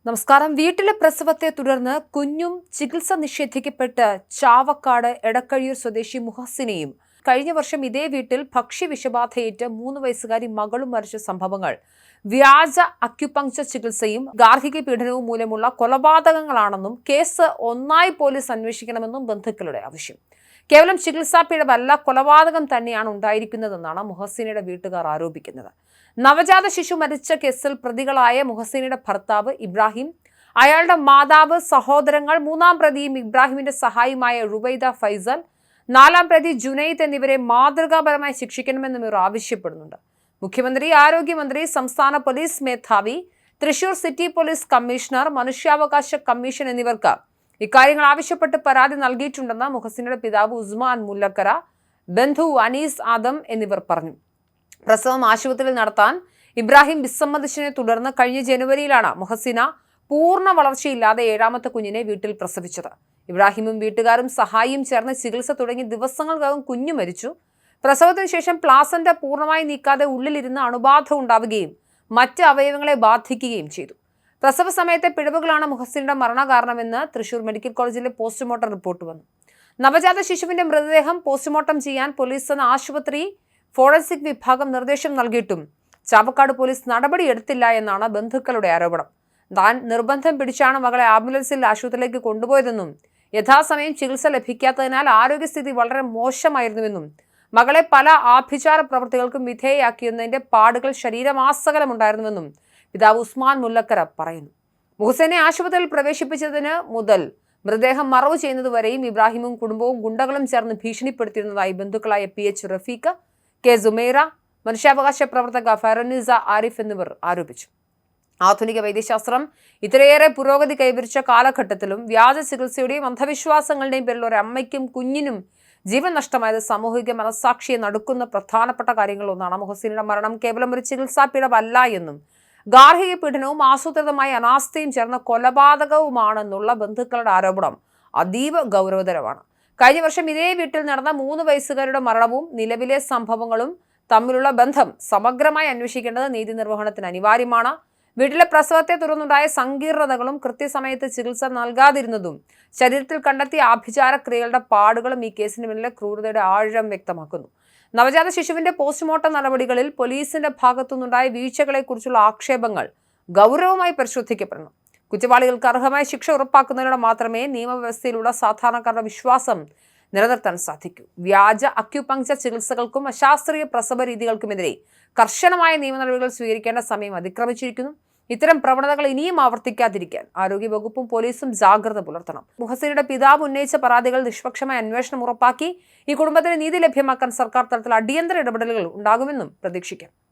നമസ്കാരം. വീട്ടിലെ പ്രസവത്തെ തുടർന്ന് കുഞ്ഞും ചികിത്സ നിഷേധിക്കപ്പെട്ട് ചാവക്കാട് എടക്കഴിയൂർ സ്വദേശി മുഹസിനെയും കഴിഞ്ഞ വർഷം ഇതേ വീട്ടിൽ ഭക്ഷ്യവിഷബാധയേറ്റ് 3 വയസ്സുകാരി മകളും മരിച്ച സംഭവങ്ങൾ വ്യാജ അക്യുപങ്ചർ ചികിത്സയും ഗാർഹിക പീഡനവും മൂലമുള്ള കൊലപാതകങ്ങളാണെന്നും കേസ് ഒന്നായി പോലീസ് അന്വേഷിക്കണമെന്നും ബന്ധുക്കളുടെ ആവശ്യം. കേവലം ചികിത്സാ പിഴവല്ല, കൊലപാതകം തന്നെയാണ് ഉണ്ടായിരിക്കുന്നതെന്നാണ് മുഹസിനയുടെ വീട്ടുകാർ ആരോപിക്കുന്നത്. നവജാത ശിശു മരിച്ച കേസിൽ പ്രതികളായ മുഹസിനയുടെ ഭർത്താവ് ഇബ്രാഹിം, അയാളുടെ മാതാവ്, സഹോദരങ്ങൾ, 3-ാം പ്രതിയും ഇബ്രാഹിമിന്റെ സഹായിയുമായ റുബൈദ ഫൈസൽ, 4-ാം പ്രതി ജുനൈദ് എന്നിവരെ മാതൃകാപരമായി ശിക്ഷിക്കണമെന്നും ഇവർ ആവശ്യപ്പെടുന്നുണ്ട്. മുഖ്യമന്ത്രി, ആരോഗ്യമന്ത്രി, സംസ്ഥാന പോലീസ് മേധാവി, തൃശൂർ സിറ്റി പോലീസ് കമ്മീഷണർ, മനുഷ്യാവകാശ കമ്മീഷൻ എന്നിവർക്ക് ഇക്കാര്യങ്ങൾ ആവശ്യപ്പെട്ട് പരാതി നൽകിയിട്ടുണ്ടെന്ന് മുഹസിനയുടെ പിതാവ് ഉസ്മാൻ മുല്ലക്കര, ബന്ധു അനീസ് ആദം എന്നിവർ പറഞ്ഞു. പ്രസവം ആശുപത്രിയിൽ നടത്താൻ ഇബ്രാഹിം വിസമ്മതിച്ചതിനെ തുടർന്ന് കഴിഞ്ഞ ജനുവരിയിലാണ് മുഹസിന പൂർണ്ണ വളർച്ചയില്ലാതെ 7-ാമത്തെ കുഞ്ഞിനെ വീട്ടിൽ പ്രസവിച്ചത്. ഇബ്രാഹിമും വീട്ടുകാരും സഹായിയും ചേർന്ന് ചികിത്സ തുടങ്ങി ദിവസങ്ങൾക്കകം കുഞ്ഞു മരിച്ചു. പ്രസവത്തിന് ശേഷം പ്ലാസന്റ പൂർണ്ണമായി നീക്കാതെ ഉള്ളിലിരുന്ന് അണുബാധ ഉണ്ടാവുകയും മറ്റ് അവയവങ്ങളെ ബാധിക്കുകയും ചെയ്തു. പ്രസവ സമയത്തെ പിഴവുകളാണ് മുഹസിനയുടെ മരണകാരണമെന്ന് തൃശൂർ മെഡിക്കൽ കോളേജിലെ പോസ്റ്റ്മോർട്ടം റിപ്പോർട്ട് വന്നു. നവജാത ശിശുവിന്റെ മൃതദേഹം പോസ്റ്റ്മോർട്ടം ചെയ്യാൻ പോലീസ് ആശുപത്രി ഫോറൻസിക് വിഭാഗം നിർദ്ദേശം നൽകിയിട്ടും ചാവക്കാട് പോലീസ് നടപടിയെടുത്തില്ല എന്നാണ് ബന്ധുക്കളുടെ ആരോപണം. താൻ നിർബന്ധം പിടിച്ചാണ് മകളെ ആംബുലൻസിൽ ആശുപത്രിയിലേക്ക് കൊണ്ടുപോയതെന്നും യഥാസമയം ചികിത്സ ലഭിക്കാത്തതിനാൽ ആരോഗ്യസ്ഥിതി വളരെ മോശമായിരുന്നുവെന്നും മകളെ പല ആഭിചാര പ്രവൃത്തികൾക്കും വിധേയയാക്കിയതിന്റെ പാടുകൾ ശരീരമാസകലമുണ്ടായിരുന്നുവെന്നും പിതാവ് ഉസ്മാൻ മുല്ലക്കര പറയുന്നു. മുഹസിനെ ആശുപത്രിയിൽ പ്രവേശിപ്പിച്ചതിന് മുതൽ മൃതദേഹം മറവ് ചെയ്യുന്നതുവരെയും ഇബ്രാഹിമും കുടുംബവും ഗുണ്ടകളും ചേർന്ന് ഭീഷണിപ്പെടുത്തിയിരുന്നതായി ബന്ധുക്കളായ PH റഫീഖ്, K സുമൈറ, മനുഷ്യാവകാശ പ്രവർത്തക ഫെറനീസ ആരിഫ് എന്നിവർ ആരോപിച്ചു. ആധുനിക വൈദ്യശാസ്ത്രം ഇത്രയേറെ പുരോഗതി കൈവരിച്ച കാലഘട്ടത്തിലും വ്യാജ ചികിത്സയുടെയും അന്ധവിശ്വാസങ്ങളുടെയും പേരിൽ ഒരു അമ്മയ്ക്കും കുഞ്ഞിനും ജീവൻ നഷ്ടമായത് സാമൂഹിക മനസാക്ഷിയെ നടുക്കുന്ന പ്രധാനപ്പെട്ട കാര്യങ്ങളൊന്നാണ്. മുഹസിനയുടെ മരണം കേവലം ഒരു ചികിത്സാ പിഴവല്ല എന്നും ഗാർഹിക പീഡനവും ആസൂത്രിതമായ അനാസ്ഥയും ചേർന്ന കൊലപാതകവുമാണെന്നുള്ള ബന്ധുക്കളുടെ ആരോപണം അതീവ ഗൗരവതരമാണ്. കഴിഞ്ഞ വർഷം ഇതേ വീട്ടിൽ നടന്ന 3 വയസ്സുകാരുടെ മരണവും നിലവിലെ സംഭവങ്ങളും തമ്മിലുള്ള ബന്ധം സമഗ്രമായി അന്വേഷിക്കേണ്ടത് നീതി നിർവഹണത്തിന് അനിവാര്യമാണ്. വീട്ടിലെ പ്രസവത്തെ തുടർന്നുണ്ടായ സങ്കീർണതകളും കൃത്യസമയത്ത് ചികിത്സ നൽകാതിരുന്നതും ശരീരത്തിൽ കണ്ടെത്തിയ ആഭിചാര ക്രിയകളുടെ പാടുകളും ഈ കേസിന് പിന്നിലെ ക്രൂരതയുടെ ആഴം വ്യക്തമാക്കുന്നു. നവജാത ശിശുവിന്റെ പോസ്റ്റ്മോർട്ടം നടപടികളിൽ പോലീസിന്റെ ഭാഗത്തുനിന്നുണ്ടായ വീഴ്ചകളെക്കുറിച്ചുള്ള ആക്ഷേപങ്ങൾ ഗൗരവമായി പരിശോധിക്കപ്പെടണം. കുറ്റവാളികൾക്ക് അർഹമായ ശിക്ഷ ഉറപ്പാക്കുന്നതിലൂടെ മാത്രമേ നിയമവ്യവസ്ഥയിലുള്ള സാധാരണക്കാരുടെ വിശ്വാസം നിലനിർത്താൻ സാധിക്കൂ. വ്യാജ അക്യുപങ്ചർ ചികിത്സകൾക്കും അശാസ്ത്രീയ പ്രസവ രീതികൾക്കുമെതിരെ കർശനമായ നിയമ നടപടികൾ സ്വീകരിക്കേണ്ട സമയം അതിക്രമിച്ചിരിക്കുന്നു. ഇത്തരം പ്രവണതകൾ ഇനിയും ആവർത്തിക്കാതിരിക്കാൻ ആരോഗ്യവകുപ്പും പോലീസും ജാഗ്രത പുലർത്തണം. മുഹസിനയുടെ പിതാവ് ഉന്നയിച്ച പരാതികൾ നിഷ്പക്ഷമായ അന്വേഷണം ഉറപ്പാക്കി ഈ കുടുംബത്തിന് നീതി ലഭ്യമാക്കാൻ സർക്കാർ തലത്തിൽ അടിയന്തര ഇടപെടലുകൾ ഉണ്ടാകുമെന്നും പ്രതീക്ഷിക്കാം.